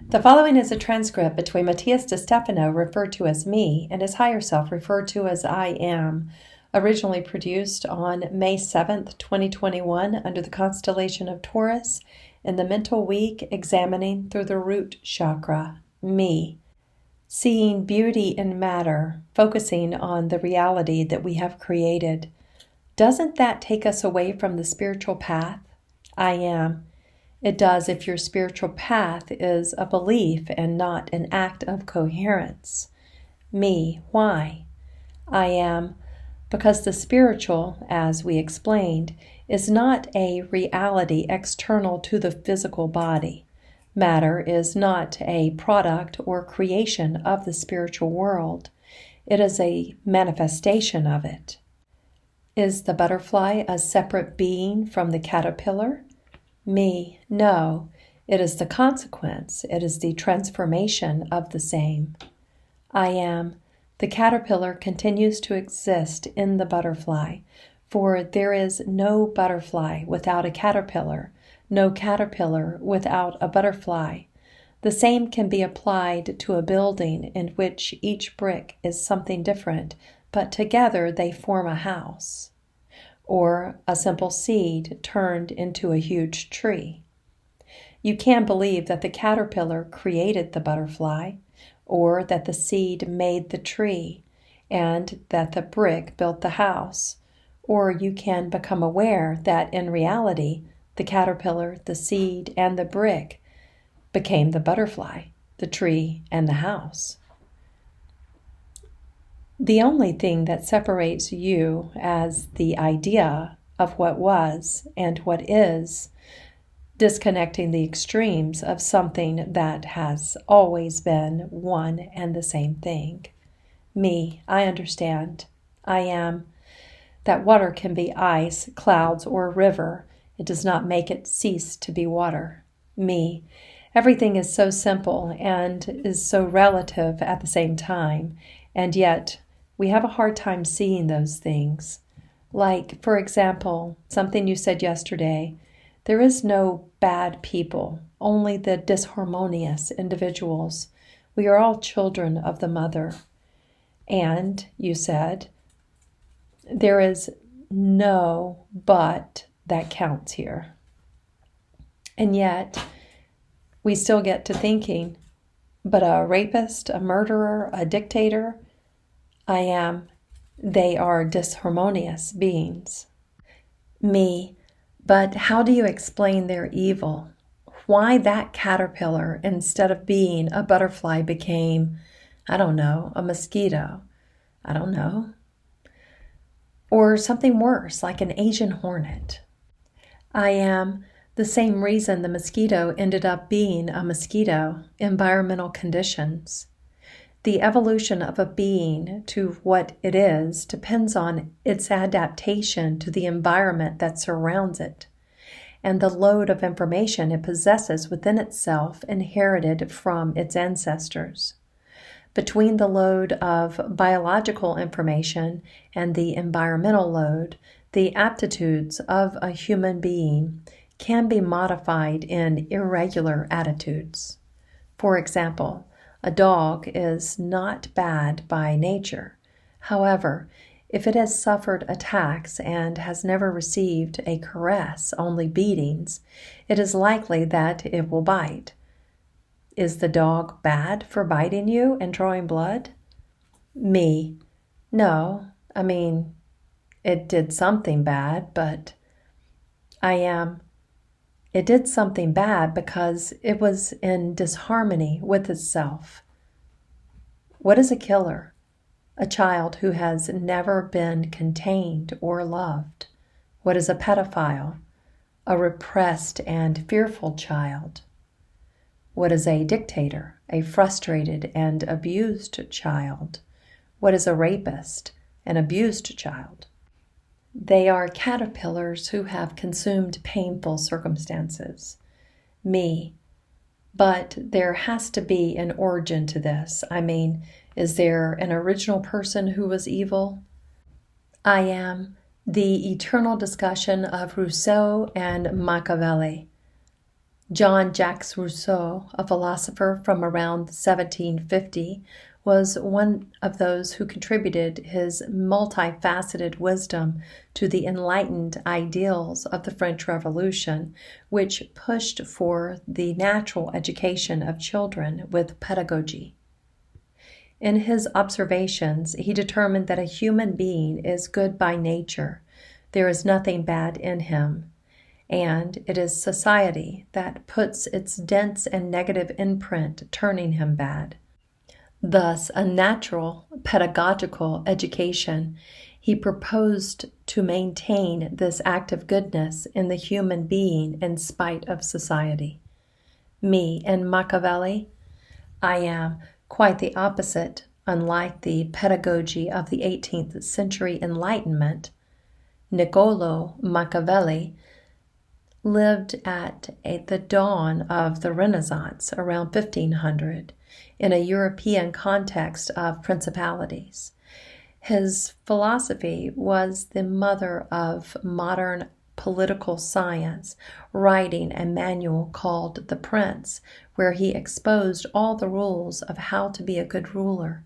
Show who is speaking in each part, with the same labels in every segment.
Speaker 1: The following is a transcript between Matías De Stefano, referred to as me, and his higher self, referred to as I am, originally produced on May 7th, 2021, under the constellation of Taurus, in the mental week examining through the root chakra, me. Seeing beauty in matter, focusing on the reality that we have created. Doesn't that take us away from the spiritual path? I am. It does if your spiritual path is a belief and not an act of coherence. Me, why? I am, because the spiritual, as we explained, is not a reality external to the physical body. Matter is not a product or creation of the spiritual world. It is a manifestation of it. Is the butterfly a separate being from the caterpillar? Me, no. It is the consequence. It is the transformation of the same. I am. The caterpillar continues to exist in the butterfly, for there is no butterfly without a caterpillar, no caterpillar without a butterfly. The same can be applied to a building in which each brick is something different, but together they form a house. Or a simple seed turned into a huge tree. You can believe that the caterpillar created the butterfly, or that the seed made the tree, and that the brick built the house. Or you can become aware that in reality, the caterpillar, the seed, and the brick became the butterfly, the tree, and the house. The only thing that separates you as the idea of what was and what is, disconnecting the extremes of something that has always been one and the same thing. Me, I understand. I am. That water can be ice, clouds, or a river. It does not make it cease to be water. Me, everything is so simple and is so relative at the same time, and yet we have a hard time seeing those things. Like, for example, something you said yesterday, there is no bad people, only the disharmonious individuals. We are all children of the mother. And, you said, there is no but that counts here. And yet, we still get to thinking, but a rapist, a murderer, a dictator, I am. They are disharmonious beings. Me, but how do you explain their evil? Why that caterpillar, instead of being a butterfly, became, I don't know, a mosquito? I don't know. Or something worse, like an Asian hornet. I am. The same reason the mosquito ended up being a mosquito, environmental conditions. The evolution of a being to what it is depends on its adaptation to the environment that surrounds it, and the load of information it possesses within itself inherited from its ancestors. Between the load of biological information and the environmental load, the aptitudes of a human being can be modified in irregular attitudes. For example, a dog is not bad by nature. However, if it has suffered attacks and has never received a caress, only beatings, it is likely that it will bite. Is the dog bad for biting you and drawing blood? Me. No, I mean, it did something bad, but I am. It did something bad because it was in disharmony with itself. What is a killer? A child who has never been contained or loved. What is a pedophile? A repressed and fearful child. What is a dictator? A frustrated and abused child. What is a rapist? An abused child. They are caterpillars who have consumed painful circumstances. Me. But there has to be an origin to this. I mean, is there an original person who was evil? I am. The eternal discussion of Rousseau and Machiavelli. Jean-Jacques Rousseau, a philosopher from around 1750, was one of those who contributed his multifaceted wisdom to the enlightened ideals of the French Revolution, which pushed for the natural education of children with pedagogy. In his observations, he determined that a human being is good by nature. There is nothing bad in him. And it is society that puts its dense and negative imprint, turning him bad. Thus, a natural pedagogical education, he proposed to maintain this active goodness in the human being in spite of society. Me and Machiavelli, I am quite the opposite. Unlike the pedagogy of the 18th century Enlightenment, Niccolo Machiavelli lived at the dawn of the Renaissance around 1500 in a European context of principalities. His philosophy was the mother of modern political science, writing a manual called The Prince, where he exposed all the rules of how to be a good ruler.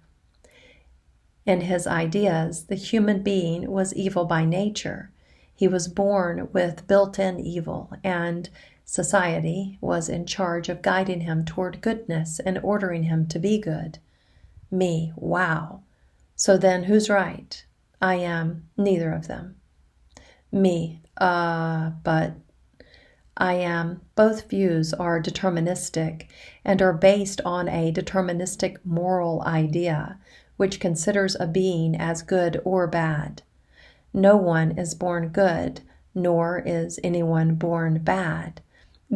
Speaker 1: In his ideas, the human being was evil by nature. He was born with built-in evil, and society was in charge of guiding him toward goodness and ordering him to be good. Me, wow. So then who's right? I am neither of them. Me, but I am. Both views are deterministic and are based on a deterministic moral idea, which considers a being as good or bad. No one is born good, nor is anyone born bad.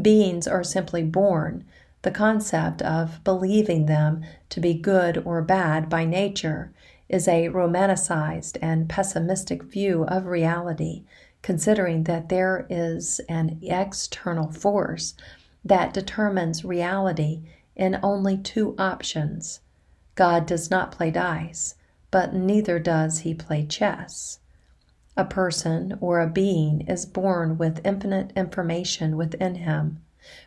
Speaker 1: Beings are simply born. The concept of believing them to be good or bad by nature is a romanticized and pessimistic view of reality, considering that there is an external force that determines reality in only two options. God does not play dice, but neither does he play chess. A person or a being is born with infinite information within him,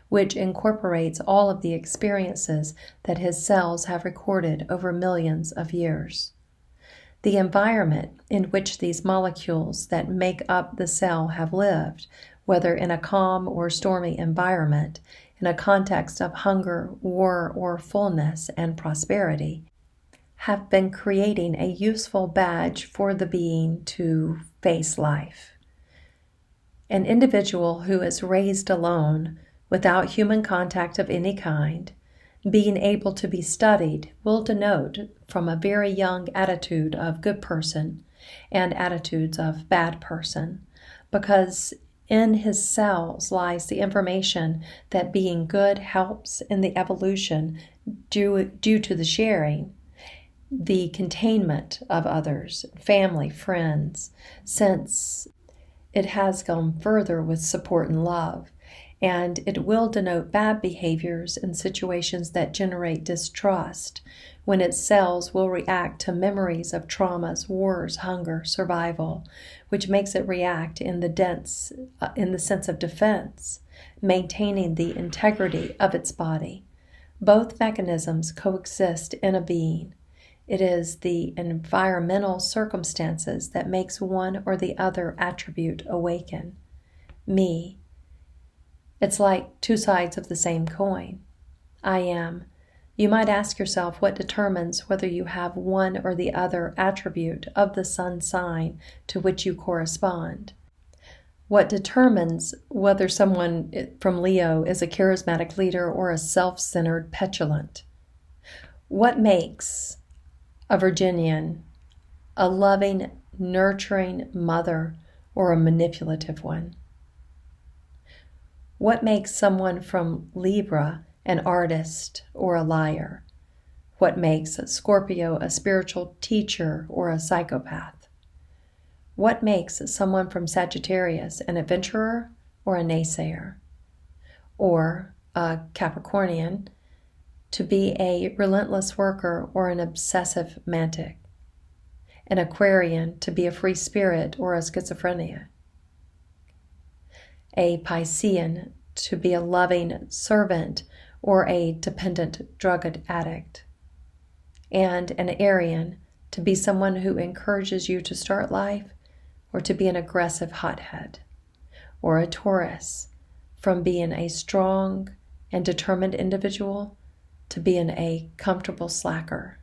Speaker 1: which incorporates all of the experiences that his cells have recorded over millions of years. The environment in which these molecules that make up the cell have lived, whether in a calm or stormy environment, in a context of hunger, war, or fullness and prosperity, have been creating a useful badge for the being to face life. An individual who is raised alone, without human contact of any kind, being able to be studied, will denote from a very young attitude of good person and attitudes of bad person, because in his cells lies the information that being good helps in the evolution due to the sharing, the containment of others, family, friends, since it has gone further with support and love, and it will denote bad behaviors in situations that generate distrust, when its cells will react to memories of traumas, wars, hunger, survival, which makes it react in the sense of defense, maintaining the integrity of its body. Both mechanisms coexist in a being. It is the environmental circumstances that makes one or the other attribute awaken. Me. It's like two sides of the same coin. I am. You might ask yourself what determines whether you have one or the other attribute of the sun sign to which you correspond. What determines whether someone from Leo is a charismatic leader or a self-centered petulant? What makes a Virginian a loving, nurturing mother or a manipulative one? What makes someone from Libra an artist or a liar? What makes a Scorpio a spiritual teacher or a psychopath? What makes someone from Sagittarius an adventurer or a naysayer? Or a Capricornian to be a relentless worker or an obsessive mantic? An Aquarian to be a free spirit or a schizophrenia? A Piscean to be a loving servant or a dependent drug addict. And an Aryan, to be someone who encourages you to start life or to be an aggressive hothead. Or a Taurus, from being a strong and determined individual to being a comfortable slacker.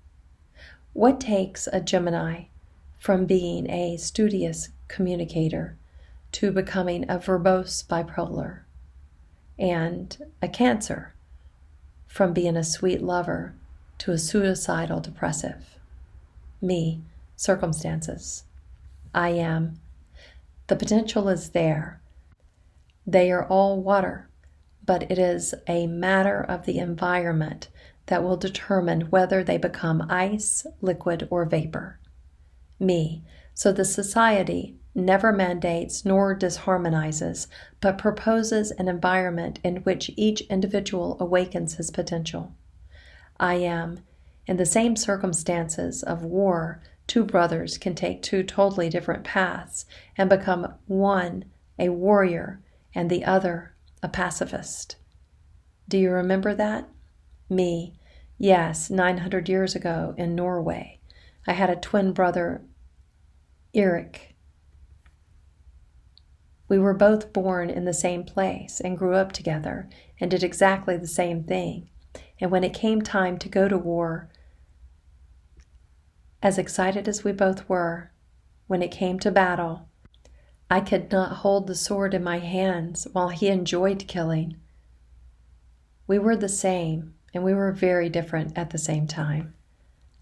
Speaker 1: What takes a Gemini from being a studious communicator to becoming a verbose bipolar? And a Cancer, from being a sweet lover to a suicidal depressive? Me, circumstances. I am. The potential is there. They are all water, but it is a matter of the environment that will determine whether they become ice, liquid, or vapor. Me. So the society never mandates nor disharmonizes, but proposes an environment in which each individual awakens his potential. I am. In the same circumstances of war, two brothers can take two totally different paths and become one a warrior and the other a pacifist. Do you remember that? Me. Yes, 900 years ago in Norway. I had a twin brother, Eric. We were both born in the same place and grew up together and did exactly the same thing. And when it came time to go to war, as excited as we both were, when it came to battle, I could not hold the sword in my hands while he enjoyed killing. We were the same, and we were very different at the same time.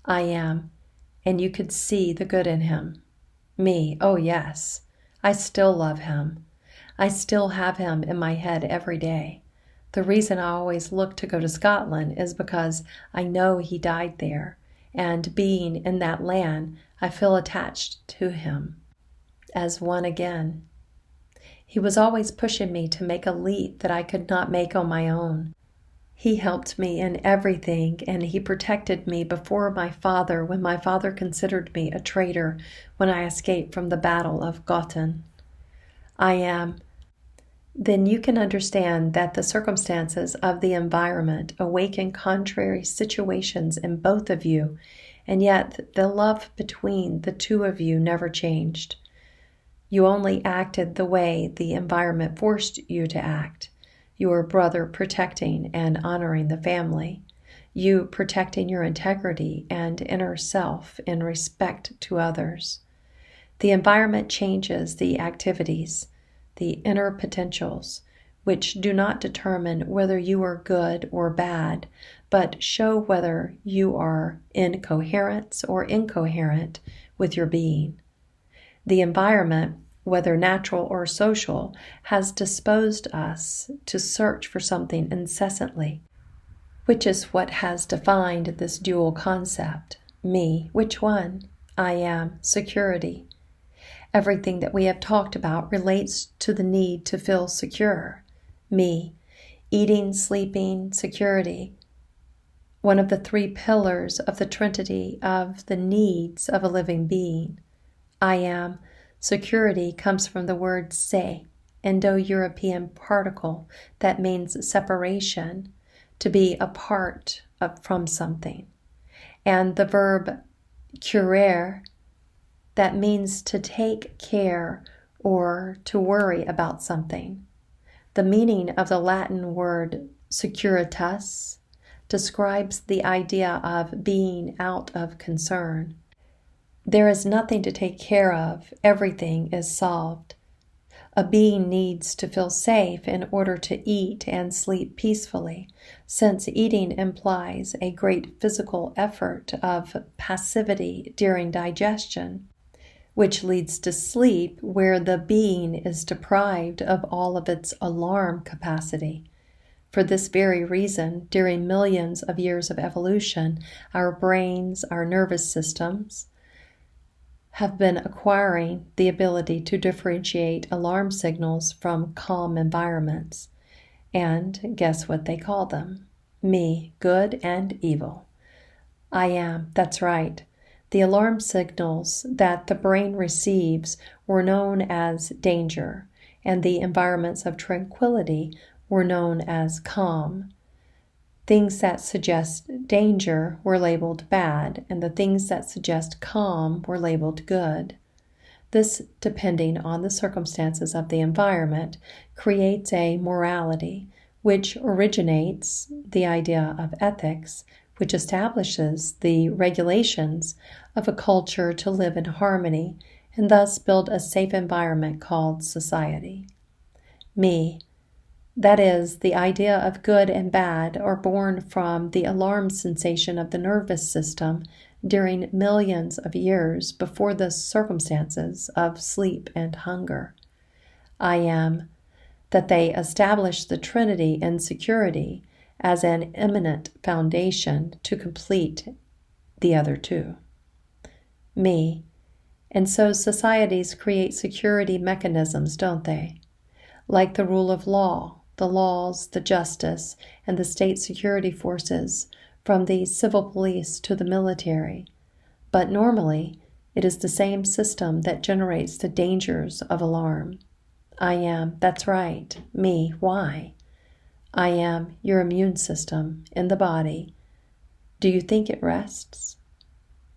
Speaker 1: I am, and you could see the good in him. Me, oh yes, I still love him. I still have him in my head every day. The reason I always look to go to Scotland is because I know he died there, and being in that land, I feel attached to him as one again. He was always pushing me to make a leap that I could not make on my own. He helped me in everything, and he protected me before my father when my father considered me a traitor when I escaped from the Battle of Gotten. I am. Then you can understand that the circumstances of the environment awaken contrary situations in both of you, and yet the love between the two of you never changed. You only acted the way the environment forced you to act. Your brother protecting and honoring the family. You protecting your integrity and inner self in respect to others. The environment changes the activities, the inner potentials, which do not determine whether you are good or bad, but show whether you are in coherence or incoherent with your being. The environment, whether natural or social, has disposed us to search for something incessantly, which is what has defined this dual concept. Me, which one? I am, security. Everything that we have talked about relates to the need to feel secure. Me, eating, sleeping, security. One of the three pillars of the trinity of the needs of a living being. I am, security comes from the word se, Indo-European particle that means separation, to be apart from something. And the verb curare, that means to take care or to worry about something. The meaning of the Latin word securitas describes the idea of being out of concern. There is nothing to take care of. Everything is solved. A being needs to feel safe in order to eat and sleep peacefully, since eating implies a great physical effort of passivity during digestion, which leads to sleep where the being is deprived of all of its alarm capacity. For this very reason, during millions of years of evolution, our brains, our nervous systems, have been acquiring the ability to differentiate alarm signals from calm environments. And guess what they call them? Me, good and evil. I am, that's right. The alarm signals that the brain receives were known as danger, and the environments of tranquility were known as calm. Things that suggest danger were labeled bad, and the things that suggest calm were labeled good. This, depending on the circumstances of the environment, creates a morality, which originates the idea of ethics, which establishes the regulations of a culture to live in harmony and thus build a safe environment called society. Me. That is, the idea of good and bad are born from the alarm sensation of the nervous system during millions of years before the circumstances of sleep and hunger. I am that they establish the Trinity in security as an imminent foundation to complete the other two. Me. And so societies create security mechanisms, don't they? Like the rule of law, the laws, the justice, and the state security forces, from the civil police to the military. But normally, it is the same system that generates the dangers of alarm. I am, that's right, me, why? I am your immune system in the body. Do you think it rests?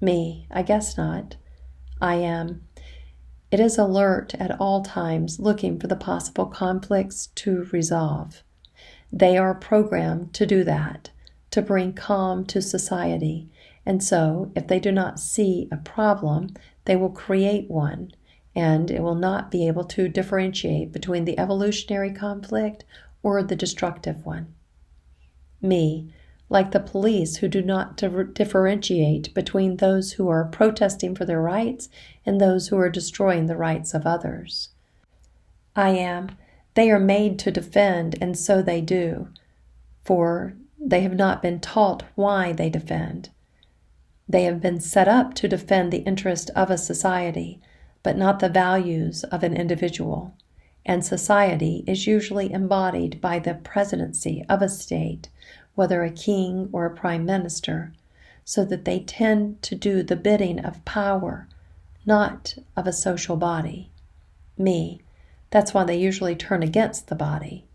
Speaker 1: Me, I guess not. I am. It is alert at all times, looking for the possible conflicts to resolve. They are programmed to do that, to bring calm to society. And so, if they do not see a problem, they will create one, and it will not be able to differentiate between the evolutionary conflict or the destructive one. Me, like the police who do not differentiate between those who are protesting for their rights and those who are destroying the rights of others. I am. They are made to defend, and so they do, for they have not been taught why they defend. They have been set up to defend the interest of a society, but not the values of an individual. And society is usually embodied by the presidency of a state, whether a king or a prime minister, so that they tend to do the bidding of power, not of a social body. Me. That's why they usually turn against the body.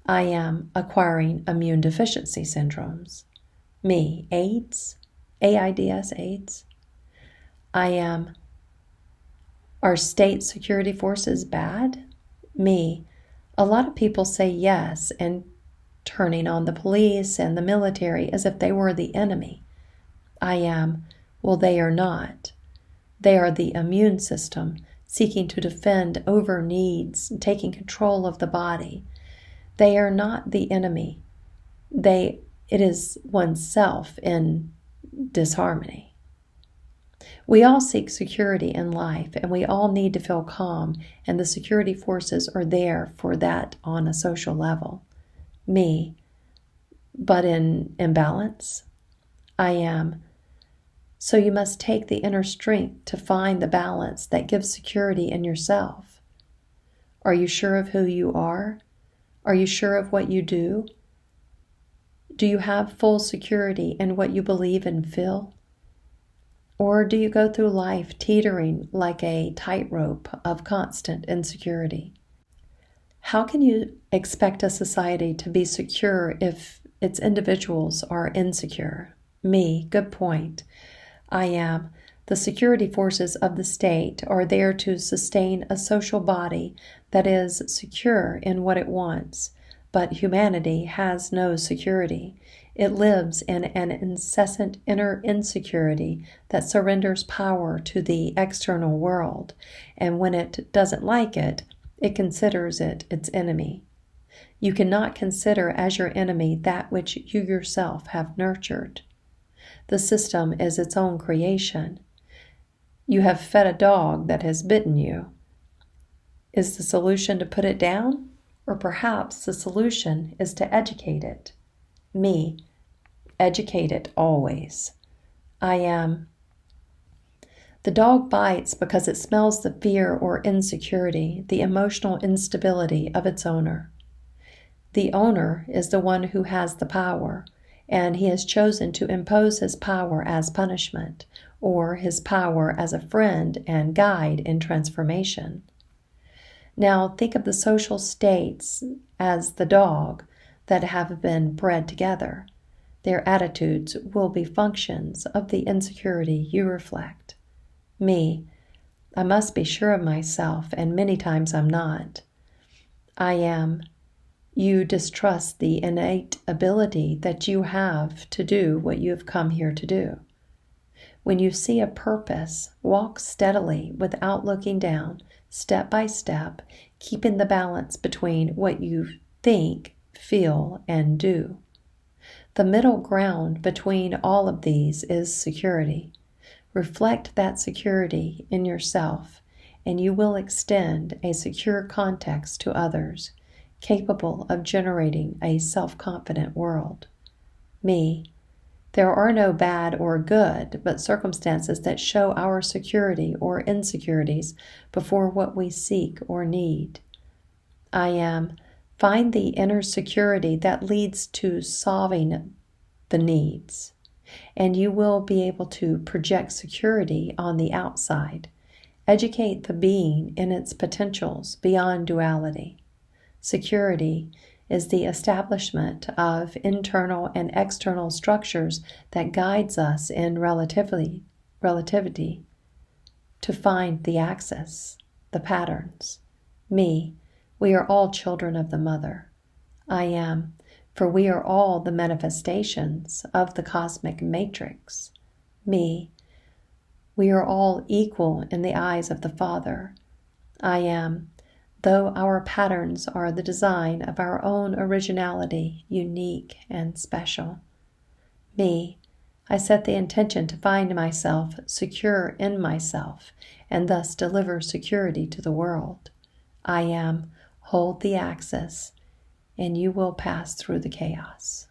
Speaker 1: I am acquiring immune deficiency syndromes. Me. AIDS? AIDS, AIDS. I am. Are state security forces bad? Me. A lot of people say yes, and turning on the police and the military as if they were the enemy. I am. Well, they are not. They are the immune system, seeking to defend over needs, taking control of the body. They are not the enemy. It is oneself in disharmony. We all seek security in life, and we all need to feel calm, and the security forces are there for that on a social level. Me, but in imbalance? I am. So you must take the inner strength to find the balance that gives security in yourself. Are you sure of who you are? Are you sure of what you do? Do you have full security in what you believe and feel? Or do you go through life teetering like a tightrope of constant insecurity? How can you expect a society to be secure if its individuals are insecure? Me, good point. I am. The security forces of the state are there to sustain a social body that is secure in what it wants, but humanity has no security. It lives in an incessant inner insecurity that surrenders power to the external world, and when it doesn't like it, it considers it its enemy. You cannot consider as your enemy that which you yourself have nurtured. The system is its own creation. You have fed a dog that has bitten you. Is the solution to put it down? Or perhaps the solution is to educate it. Me, educate it always. I am. The dog bites because it smells the fear or insecurity, the emotional instability of its owner. The owner is the one who has the power, and he has chosen to impose his power as punishment, or his power as a friend and guide in transformation. Now think of the social states as the dog that have been bred together. Their attitudes will be functions of the insecurity you reflect. Me, I must be sure of myself, and many times I'm not. I am. You distrust the innate ability that you have to do what you have come here to do. When you see a purpose, walk steadily without looking down, step by step, keeping the balance between what you think, feel, and do. The middle ground between all of these is security. Reflect that security in yourself, and you will extend a secure context to others, capable of generating a self-confident world. Me, there are no bad or good, but circumstances that show our security or insecurities before what we seek or need. I am. Find the inner security that leads to solving the needs, and you will be able to project security on the outside. Educate the being in its potentials beyond duality. Security is the establishment of internal and external structures that guides us in relativity to find the axis, the patterns. Me, we are all children of the Mother. I am, for we are all the manifestations of the cosmic matrix. Me, we are all equal in the eyes of the Father. I am, though our patterns are the design of our own originality, unique and special. Me, I set the intention to find myself secure in myself, and thus deliver security to the world. I am, hold the axis, and you will pass through the chaos.